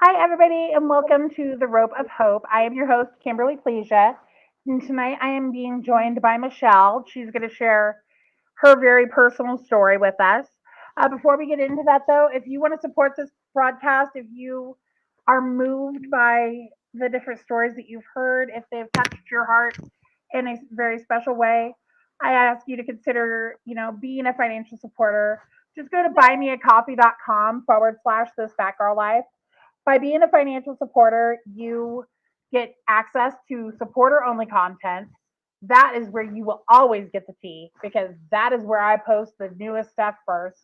Hi, everybody, and welcome to The Rope of Hope. I am your host, Kimberly Plesia, and tonight I am being joined by Michelle. She's going to share her very personal story with us. Before we get into that, though, if you want to support this broadcast, if you are moved by the different stories that you've heard, if they've touched your heart in a very special way, I ask you to consider, being a financial supporter. Just go to buymeacoffee.com/this fat girl life. By being a financial supporter, you get access to supporter only content. That is where you will always get the tea because that is where I post the newest stuff first.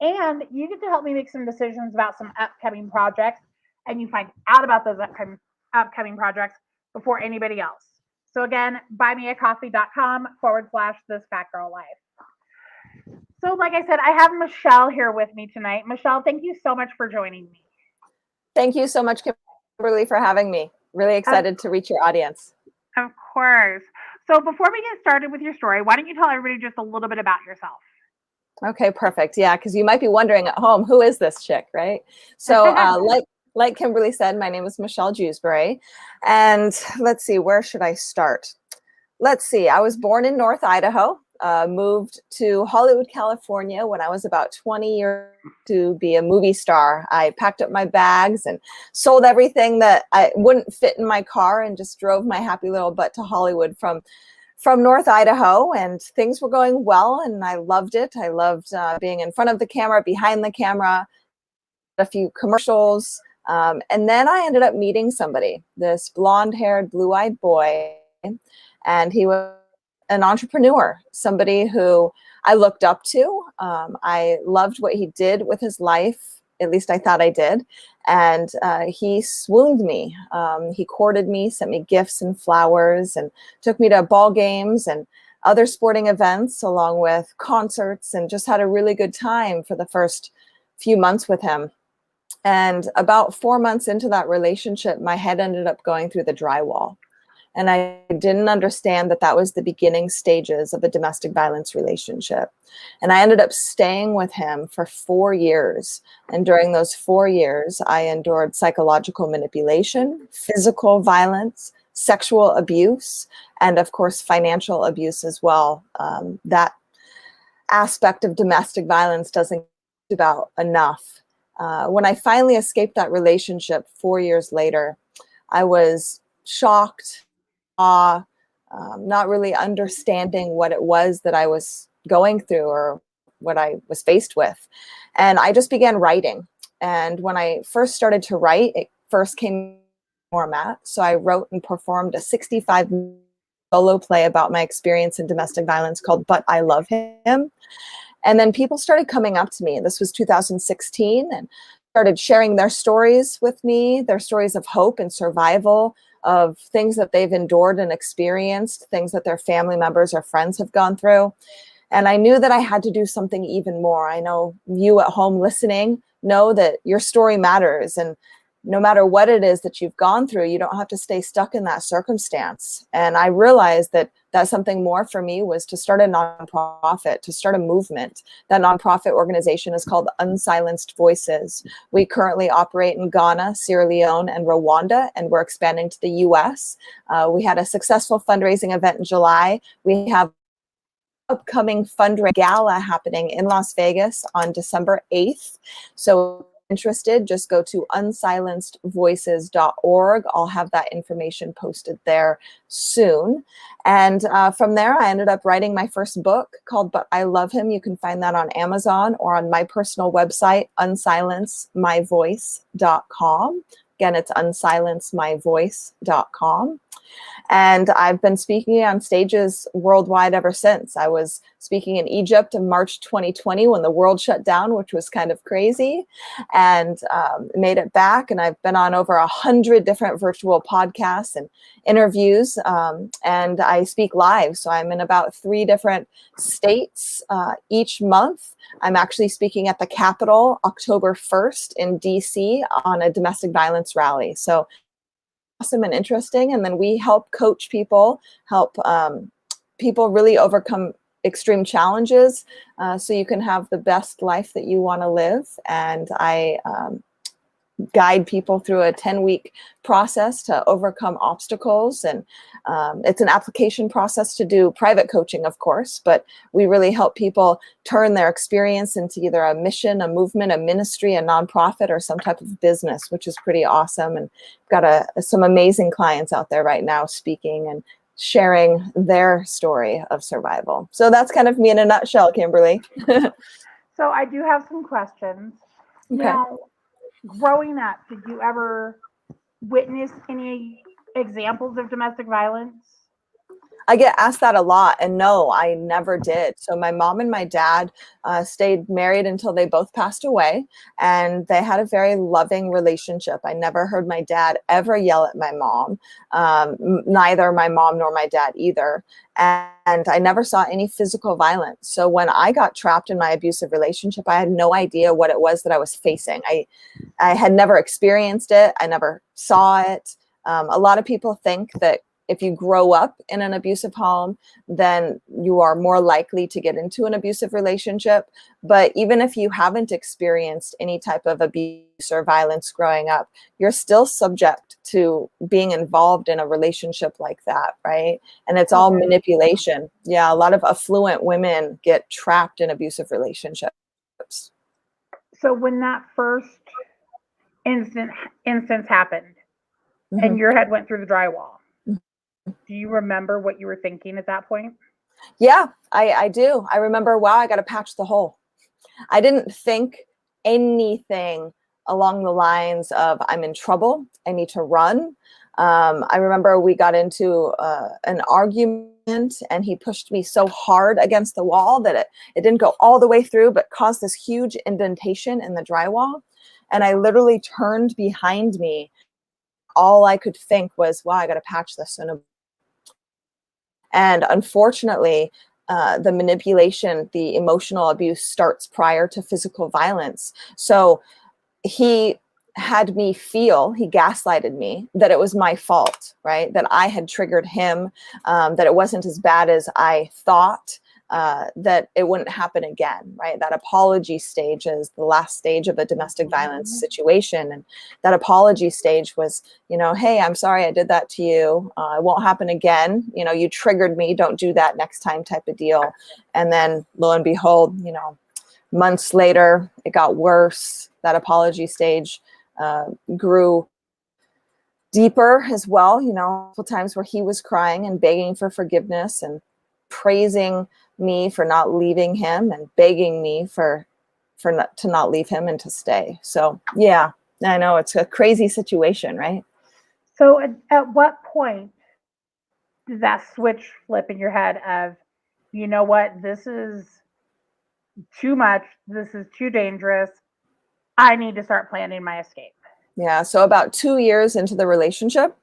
And you get to help me make some decisions about some upcoming projects, and you find out about those upcoming projects before anybody else. So again, buymeacoffee.com/this fat girl life. So, like I said, I have Michelle here with me tonight. Michelle, thank you so much for joining me. Thank you so much, Kimberly, for having me. Really excited to reach your audience. Of course. So before we get started with your story, why don't you tell everybody just a little bit about yourself? Okay, perfect. Yeah, because you might be wondering at home, who is this chick, right? So like Kimberly said, my name is Michelle Jewsbury. And let's see, where should I start? Let's see, I was born in North Idaho, moved to Hollywood, California when I was about 20 years to be a movie star. I packed up my bags and sold everything that I wouldn't fit in my car and just drove my happy little butt to Hollywood from North Idaho, and things were going well and I loved it. I loved being in front of the camera, behind the camera, a few commercials. And then I ended up meeting somebody, this blonde-haired, blue-eyed boy, and he was an entrepreneur, somebody who I looked up to. I loved what he did with his life. At least I thought I did. And he swooned me. He courted me, sent me gifts and flowers, and took me to ball games and other sporting events, along with concerts, and just had a really good time for the first few months with him. And about 4 months into that relationship, my head ended up going through the drywall. And I didn't understand that that was the beginning stages of a domestic violence relationship. And I ended up staying with him for 4 years. And during those 4 years, I endured psychological manipulation, physical violence, sexual abuse, and of course, financial abuse as well. That aspect of domestic violence doesn't get about enough. When I finally escaped that relationship 4 years later, I was shocked, not really understanding what it was that I was going through or what I was faced with. And I just began writing. And when I first started to write, it first came format. So I wrote and performed a 65 solo play about my experience in domestic violence called But I Love Him. And then people started coming up to me. This was 2016, and started sharing their stories with me, their stories of hope and survival, of things that they've endured and experienced, things that their family members or friends have gone through. And I knew that I had to do something even more. I know you at home listening know that your story matters. And no matter what it is that you've gone through, you don't have to stay stuck in that circumstance. And I realized that something more for me was to start a nonprofit, to start a movement. That nonprofit organization is called Unsilenced Voices. We currently operate in Ghana, Sierra Leone, and Rwanda, and we're expanding to the US. We had a successful fundraising event in July. We have upcoming fundraising gala happening in Las Vegas on December 8th. So interested, just go to unsilencedvoices.org. I'll have that information posted there soon. And from there, I ended up writing my first book called But I Love Him. You can find that on Amazon or on my personal website, unsilencemyvoice.com. Again, it's unsilencemyvoice.com. And I've been speaking on stages worldwide ever since. I was speaking in Egypt in March 2020 when the world shut down, which was kind of crazy, and made it back. And I've been on over 100 different virtual podcasts and interviews, and I speak live. So I'm in about 3 different states each month. I'm actually speaking at the Capitol October 1st in DC on a domestic violence rally. So awesome and interesting. And then we help coach people, help people really overcome extreme challenges so you can have the best life that you want to live. And I guide people through a 10-week process to overcome obstacles. And it's an application process to do private coaching, of course, but we really help people turn their experience into either a mission, a movement, a ministry, a nonprofit, or some type of business, which is pretty awesome. And we've got some amazing clients out there right now speaking and sharing their story of survival. So that's kind of me in a nutshell, Kimberly. So I do have some questions. Okay. Now, growing up, did you ever witness any examples of domestic violence? I get asked that a lot, and no, I never did. So my mom and my dad stayed married until they both passed away, and they had a very loving relationship. I never heard my dad ever yell at my mom, neither my mom nor my dad either. And I never saw any physical violence. So when I got trapped in my abusive relationship, I had no idea what it was that I was facing. I had never experienced it. I never saw it. A lot of people think that if you grow up in an abusive home, then you are more likely to get into an abusive relationship. But even if you haven't experienced any type of abuse or violence growing up, you're still subject to being involved in a relationship like that, right? And it's all manipulation. Yeah, a lot of affluent women get trapped in abusive relationships. So when that first instance happened and your head went through the drywall, do you remember what you were thinking at that point? Yeah, I do. I remember, wow, I got to patch the hole. I didn't think anything along the lines of I'm in trouble, I need to run. I remember we got into an argument and he pushed me so hard against the wall that it didn't go all the way through, but caused this huge indentation in the drywall. And I literally turned behind me. All I could think was, wow, I got to patch this. And unfortunately, the manipulation, the emotional abuse starts prior to physical violence. So he had me feel, he gaslighted me, that it was my fault, right? That I had triggered him, that it wasn't as bad as I thought, that it wouldn't happen again, right? That apology stage is the last stage of a domestic violence situation. And that apology stage was, hey, I'm sorry I did that to you. It won't happen again. You triggered me. Don't do that next time type of deal. And then lo and behold, months later, it got worse. That apology stage grew deeper as well, times where he was crying and begging for forgiveness and praising me for not leaving him and begging me to not leave him and to stay. So yeah, I know it's a crazy situation, right? So at what point did that switch flip in your head of, you know what, this is too much, this is too dangerous, I need to start planning my escape? Yeah, so about 2 years into the relationship,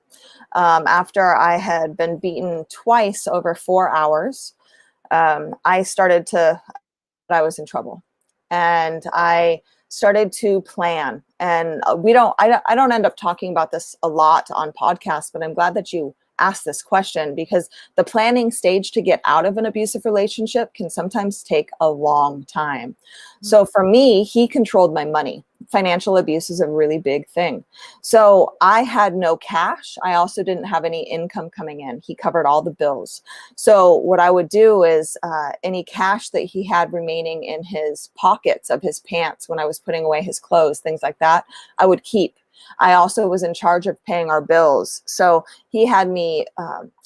after I had been beaten twice over 4 hours, I was in trouble, and I started to plan. And I don't end up talking about this a lot on podcasts, but I'm glad that you asked this question, because the planning stage to get out of an abusive relationship can sometimes take a long time. So for me, he controlled my money. Financial abuse is a really big thing. So I had no cash. I also didn't have any income coming in. He covered all the bills. So what I would do is any cash that he had remaining in his pockets of his pants when I was putting away his clothes, things like that, I would keep. I also was in charge of paying our bills. So he had me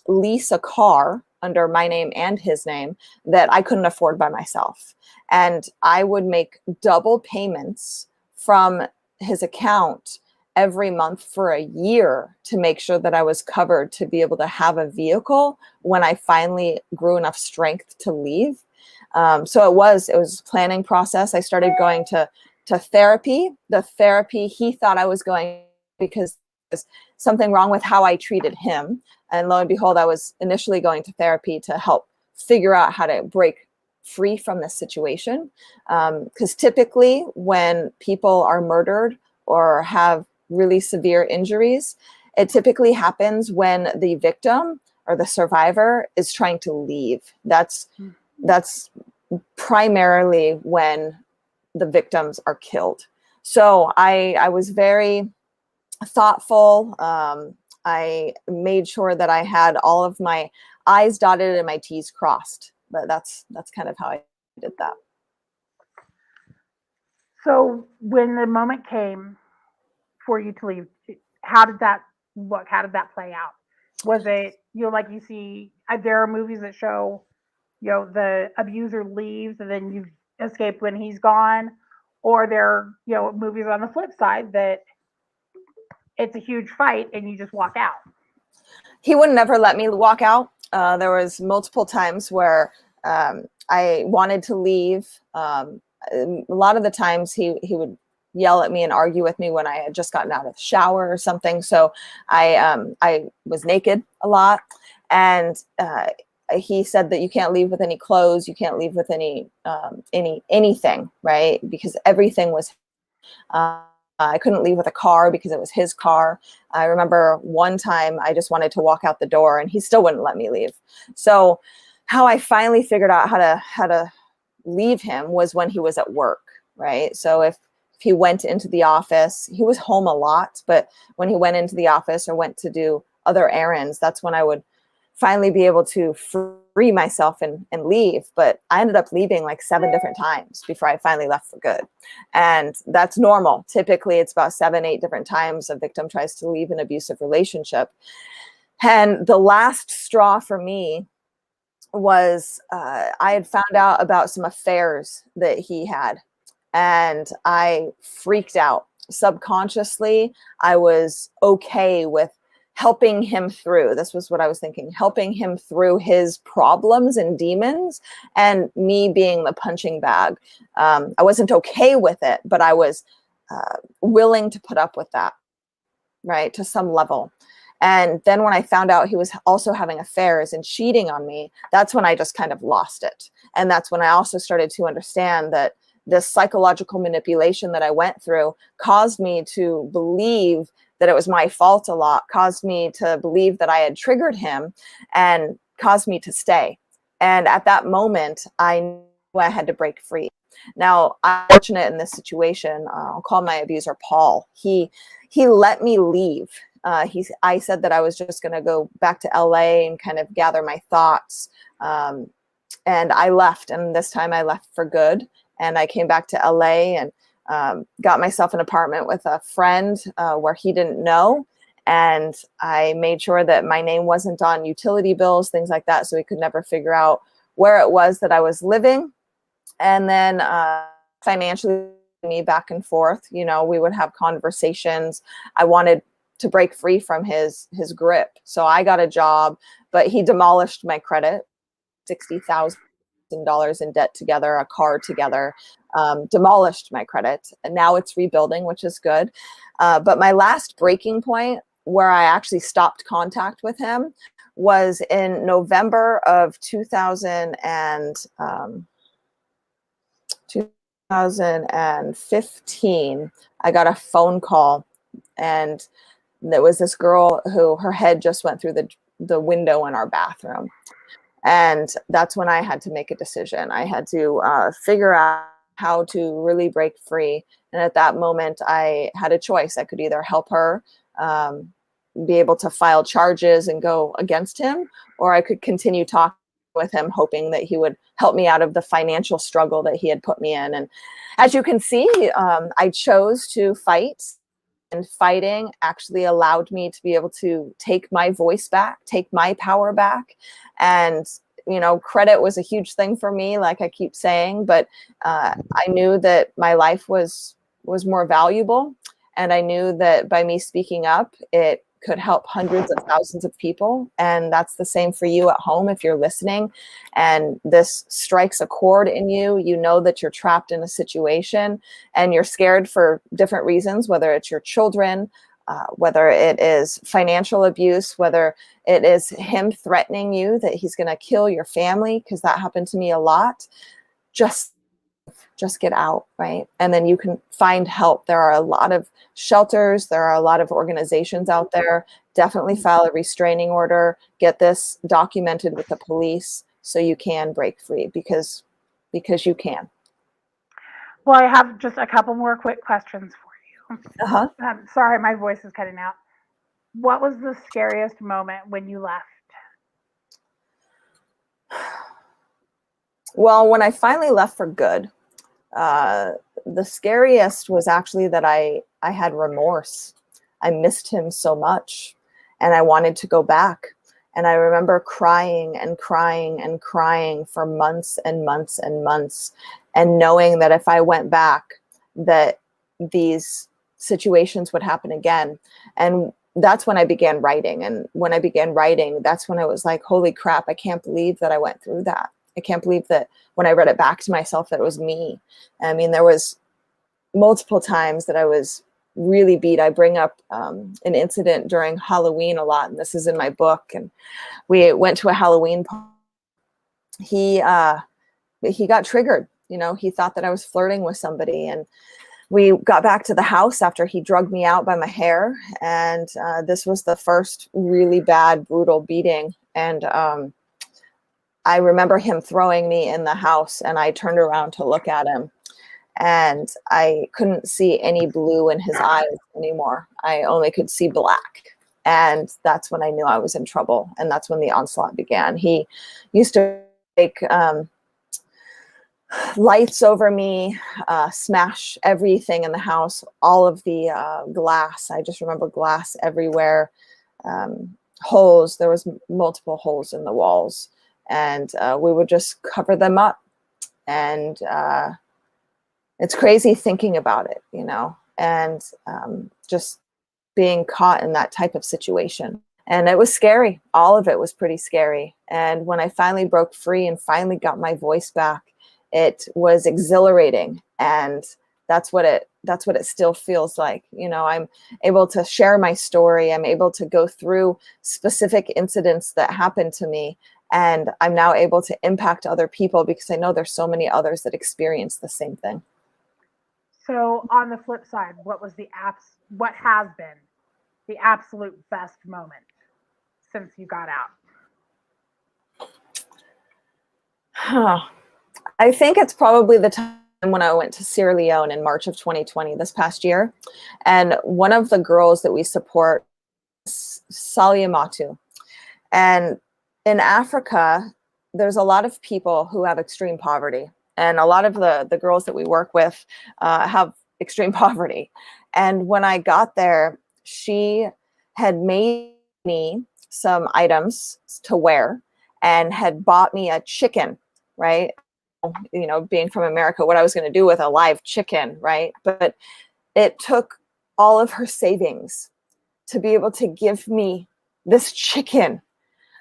lease a car under my name and his name that I couldn't afford by myself. And I would make double payments from his account every month for a year to make sure that I was covered to be able to have a vehicle when I finally grew enough strength to leave. So it was a planning process. I started going to therapy. The therapy he thought I was going because there's something wrong with how I treated him. And lo and behold, I was initially going to therapy to help figure out how to break free from this situation. Because typically when people are murdered or have really severe injuries, it typically happens when the victim or the survivor is trying to leave. That's primarily when the victims are killed. So I was very thoughtful. I made sure that I had all of my I's dotted and my T's crossed. But that's kind of how I did that. So when the moment came for you to leave, how did that look? How did that play out? Was it, like you see, there are movies that show, the abuser leaves and then you escape when he's gone, or there are, movies on the flip side that it's a huge fight and you just walk out. He would never let me walk out. There was multiple times where I wanted to leave. A lot of the times he would yell at me and argue with me when I had just gotten out of the shower or something. So I was naked a lot, and he said that you can't leave with any clothes, you can't leave with anything, right? Because everything was. I couldn't leave with a car because it was his car. I remember one time I just wanted to walk out the door and he still wouldn't let me leave. So how I finally figured out how to leave him was when he was at work, right? So if he went into the office, he was home a lot, but when he went into the office or went to do other errands, that's when I would finally be able to free myself and leave. But I ended up leaving like 7 different times before I finally left for good. And that's normal. Typically, it's about 7, 8 different times a victim tries to leave an abusive relationship. And the last straw for me was I had found out about some affairs that he had, and I freaked out. Subconsciously, I was okay with helping him through. This was what I was thinking, helping him through his problems and demons, and me being the punching bag. I wasn't okay with it, but I was willing to put up with that, right, to some level. And then when I found out he was also having affairs and cheating on me, that's when I just kind of lost it. And that's when I also started to understand that this psychological manipulation that I went through caused me to believe that it was my fault a lot, caused me to believe that I had triggered him, and caused me to stay. And at that moment, I knew I had to break free. Now, I'm fortunate in this situation. I'll call my abuser Paul. He let me leave. I said that I was just going to go back to LA and kind of gather my thoughts. And I left, and this time I left for good. And I came back to LA and got myself an apartment with a friend where he didn't know. And I made sure that my name wasn't on utility bills, things like that, so he could never figure out where it was that I was living. And then financially, me back and forth, we would have conversations. I wanted to break free from his grip. So I got a job, but he demolished my credit, $60,000 in debt together, a car together, demolished my credit. And now it's rebuilding, which is good. But my last breaking point where I actually stopped contact with him was in November of 2015. I got a phone call, and there was this girl who her head just went through the window in our bathroom. And that's when I had to make a decision. I had to figure out how to really break free. And at that moment, I had a choice. I could either help her be able to file charges and go against him, or I could continue talking with him, hoping that he would help me out of the financial struggle that he had put me in. And as you can see, I chose to fight. And fighting actually allowed me to be able to take my voice back, take my power back. And, credit was a huge thing for me, like I keep saying, but I knew that my life was more valuable. And I knew that by me speaking up, it could help hundreds of thousands of people. And that's the same for you at home if you're listening and this strikes a chord in you. You know that you're trapped in a situation and you're scared for different reasons, whether it's your children, whether it is financial abuse, whether it is him threatening you that he's going to kill your family, because that happened to me a lot. Just get out, right? And then you can find help. There are a lot of shelters. There are a lot of organizations out there. Definitely file a restraining order. Get this documented with the police so you can break free, because you can. Well, I have just a couple more quick questions for you. Uh-huh. Sorry, my voice is cutting out. What was the scariest moment when you left? Well, when I finally left for good, uh, the scariest was actually that I had remorse. I missed him so much and I wanted to go back. And I remember crying and crying and crying for months and months and months, and knowing that if I went back, that these situations would happen again. And that's when I began writing. And when I began writing, that's when I was like, holy crap, I can't believe that I went through that. I can't believe that when I read it back to myself, that it was me. I mean, there was multiple times that I was really beat. I bring up an incident during Halloween a lot, and this is in my book. And we went to a Halloween party. He got triggered. You know, he thought that I was flirting with somebody, and we got back to the house after he drugged me out by my hair. And this was the first really bad, brutal beating. And I remember him throwing me in the house, and I turned around to look at him, and I couldn't see any blue in his eyes anymore. I only could see black. And that's when I knew I was in trouble. And that's when the onslaught began. He used to take lights over me, smash everything in the house, all of the glass. I just remember glass everywhere, holes. There was multiple holes in the walls. And we would just cover them up. And it's crazy thinking about it, you know, and just being caught in that type of situation. And it was scary. All of it was pretty scary. And when I finally broke free and finally got my voice back, it was exhilarating. And that's what it still feels like. You know, I'm able to share my story. I'm able to go through specific incidents that happened to me. And I'm now able to impact other people because I know there's so many others that experience the same thing. So, on the flip side, what has been the absolute best moment since you got out? I think it's probably the time when I went to Sierra Leone in March of 2020, this past year. And one of the girls that we support, Salyamatu. And in Africa, there's a lot of people who have extreme poverty. And a lot of the girls that we work with have extreme poverty. And when I got there, she had made me some items to wear and had bought me a chicken, right? You know, being from America, what I was going to do with a live chicken, right? But it took all of her savings to be able to give me this chicken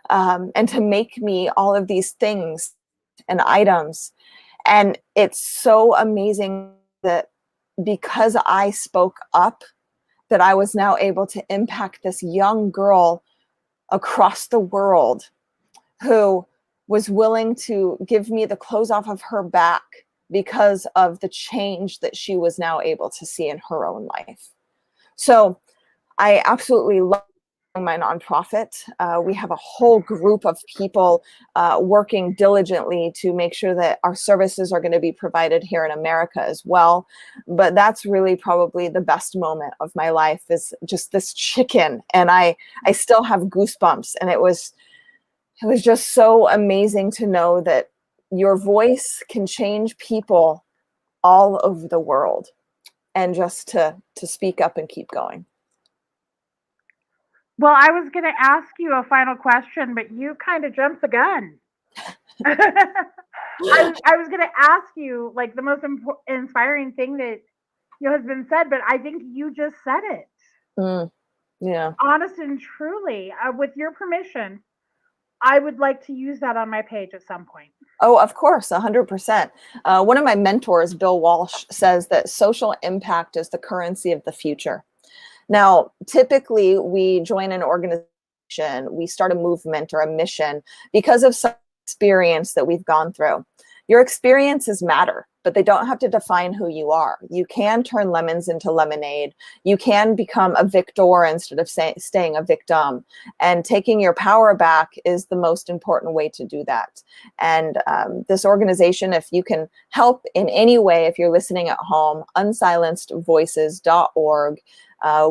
and to make me all of these things and items. And it's so amazing that because I spoke up, that I was now able to impact this young girl across the world who was willing to give me the clothes off of her back because of the change that she was now able to see in her own life. So I absolutely love my nonprofit. We have a whole group of people working diligently to make sure that our services are going to be provided here in America as well. But that's really probably the best moment of my life, is just this chicken. And I still have goosebumps. And it was just so amazing to know that your voice can change people all over the world, and just to speak up and keep going. Well, I was going to ask you a final question, but you kind of jumped the gun. I was going to ask you like the most inspiring thing that has been said, but I think you just said it. Yeah. Honest and truly, with your permission, I would like to use that on my page at some point. Oh, of course, 100%. One of my mentors, Bill Walsh, says that social impact is the currency of the future. Now, typically, we join an organization, we start a movement or a mission because of some experience that we've gone through. Your experiences matter. but they don't have to define who you are. You can turn lemons into lemonade. You can become a victor instead of staying a victim. And taking your power back is the most important way to do that. And this organization, if you can help in any way, if you're listening at home, unsilencedvoices.org.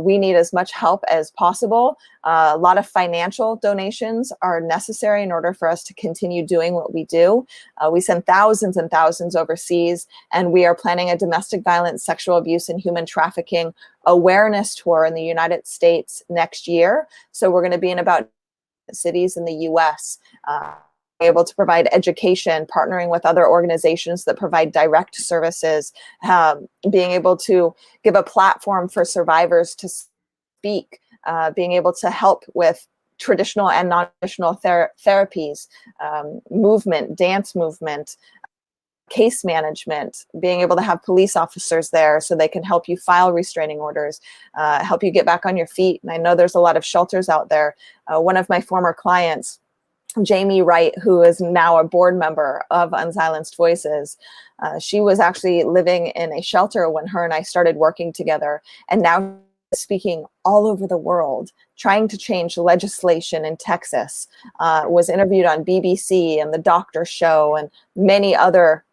We need as much help as possible. A lot of financial donations are necessary in order for us to continue doing what we do. We send thousands and thousands overseas, and we are planning a domestic violence, sexual abuse, and human trafficking awareness tour in the United States next year. So we're going to be in about cities in the US, able to provide education, partnering with other organizations that provide direct services, being able to give a platform for survivors to speak, being able to help with traditional and non-traditional therapies, movement, dance movement, case management, being able to have police officers there so they can help you file restraining orders, help you get back on your feet. And I know there's a lot of shelters out there. One of my former clients, Jamie Wright, who is now a board member of Unsilenced Voices, she was actually living in a shelter when her and I started working together, and now speaking all over the world, trying to change legislation in Texas, was interviewed on BBC and The Doctor Show and many other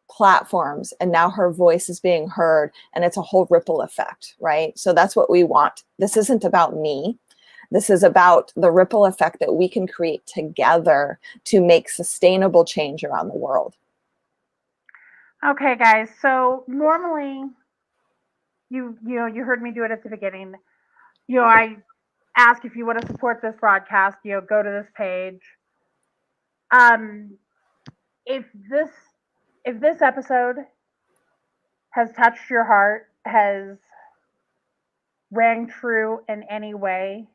platforms, and now her voice is being heard, and it's a whole ripple effect, right? So that's what we want. This isn't about me. This is about the ripple effect that we can create together to make sustainable change around the world. Okay, guys. So normally, you heard me do it at the beginning. I ask if you want to support this broadcast. Go to this page. Um, if this episode has touched your heart, has rang true in any way,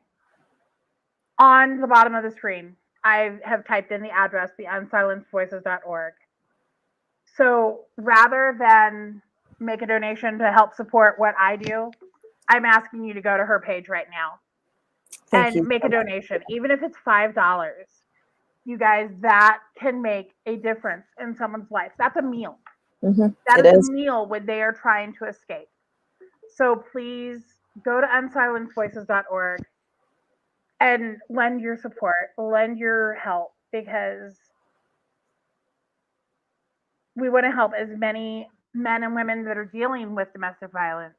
on the bottom of the screen, I have typed in the address, the unsilencedvoices.org. So rather than make a donation to help support what I do, I'm asking you to go to her page right now and make a donation, even if it's $5. You guys, that can make a difference in someone's life. That's a meal. That is a meal when they are trying to escape. So please go to unsilencedvoices.org and lend your support, lend your help, because we want to help as many men and women that are dealing with domestic violence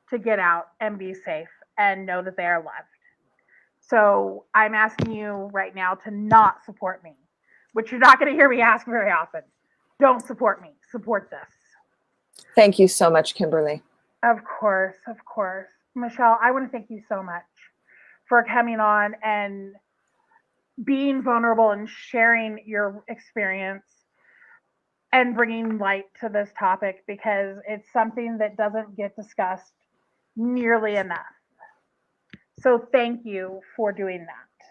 to get out and be safe and know that they are loved. So I'm asking you right now to not support me, which you're not going to hear me ask very often. Don't support me. Support this. Thank you so much, Kimberly. Of course, of course. Michelle, I want to thank you so much for coming on and being vulnerable and sharing your experience and bringing light to this topic, because it's something that doesn't get discussed nearly enough. So thank you for doing that.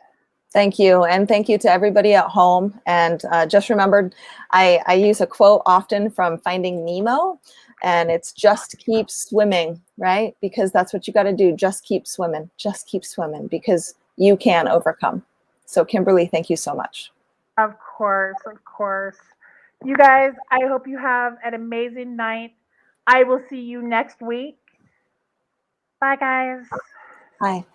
Thank you. And thank you to everybody at home. And just remembered, I use a quote often from Finding Nemo, and it's just keep swimming, right? Because that's what you got to do. Just keep swimming, because you can overcome. So Kimberly, thank you so much. Of course, of course. You guys, I hope you have an amazing night. I will see you next week. Bye, guys. Bye.